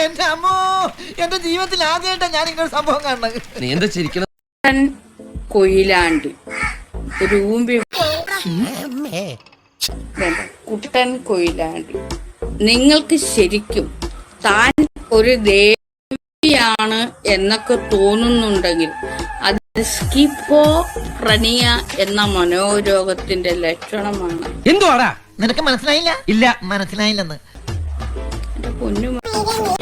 എന്റെ അമ്മോ, എന്റെ ജീവിതത്തിൽ ആദ്യമായിട്ടാണ് ഞാൻ ഇങ്ങനെ സംഭവം കാണുന്നത്. നീ എന്താ ചിരിക്കണം? കൊയിലാണ്ടി രൂമ്പി കുട്ടൻ കൊയിലാണ്ടി, നിങ്ങൾക്ക് ശരിക്കും താൻ ഒരു ദേവിയാണ് എന്നൊക്കെ തോന്നുന്നുണ്ടെങ്കിൽ അത് സ്കിസോഫ്രീനിയ എന്ന മനോരോഗത്തിന്റെ ലക്ഷണമാണ്. എന്തുവാടാ? നിനക്ക് മനസ്സിലായില്ല? ഇല്ല, മനസ്സിലായില്ലെന്ന്. എന്റെ പൊന്നു,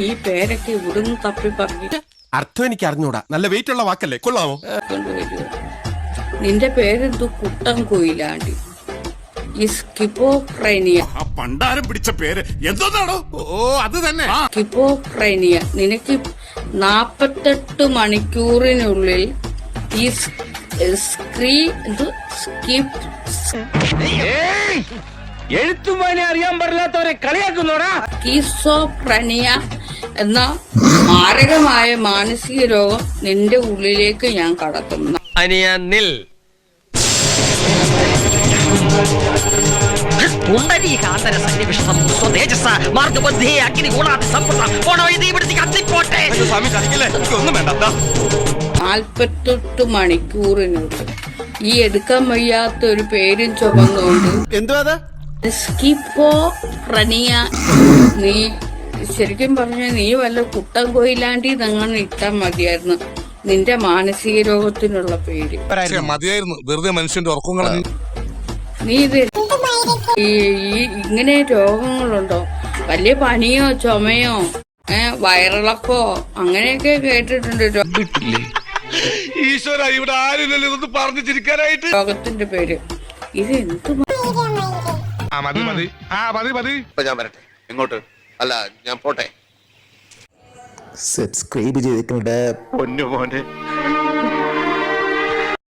ഈ പേരൊക്കെ ഇവിടുന്ന് തപ്പി പറഞ്ഞു അർത്ഥം എനിക്ക് അറിഞ്ഞൂടാ. നല്ല വെയിറ്റ് ഉള്ള വാക്കല്ലേ, കൊള്ളാമോ? കൊണ്ടുവരുക. നിന്റെ പേരെന്തു? കുട്ടൻ കൊയിലാണ്ടി. ഈ സ്കിസോഫ്രീനിയ, പണ്ടാരം പിടിച്ച പേര് എന്തോന്നാണോ? ഓ, അത് തന്നെ. സ്കിസോഫ്രീനിയ നിനക്ക് 48 മണിക്കൂറിനുള്ളിൽ ഈ എഴുത്തുമാനെ അറിയാൻ പാടില്ലാത്തവരെ കളിയാക്കുന്നോടാ. സ്കിസോഫ്രീനിയ എന്ന മാരകമായ മാനസിക രോഗം നിന്റെ ഉള്ളിലേക്ക് ഞാൻ കടത്തുന്നു. ഒന്നും വേണ്ട. 48 മണിക്കൂറിനുള്ളിൽ ഈ എടുക്കാൻ വയ്യാത്ത ഒരു പേരും ചുമന്നുകൊണ്ട് എന്തുവാ സ്കിസോഫ്രീനിയ. നീ ശരിക്കും പറഞ്ഞ നീ വല്ല കുട്ടൻ കൊയിലാണ്ടി അങ്ങനെ ഇട്ടാൽ മതിയായിരുന്നു നിന്റെ മാനസിക രോഗത്തിനുള്ള പേര്. മതിയായിരുന്നു, വെറുതെ മനുഷ്യന്റെ ഉറക്കം കളഞ്ഞു. നീ ഇത് ഇങ്ങനെ രോഗങ്ങളുണ്ടോ? വലിയ പനിയോ ചുമയോ വയറിളക്കോ അങ്ങനെയൊക്കെ കേട്ടിട്ടുണ്ട്. ഈശ്വര, ഇവിടെ ആരില്ലല്ലോ ഇതൊന്ന് പറഞ്ഞു ചിരിക്കാനായിട്ട്. രോഗത്തിന്റെ പേര് ഇത് എന്ത്? മതി. ഞാൻ വരട്ടെ. എങ്ങോട്ട്? അല്ല, ഞാൻ പോട്ടെ. സബ്സ്ക്രൈബ് ചെയ്തിട്ടുണ്ട് പൊന്നു മോനെ.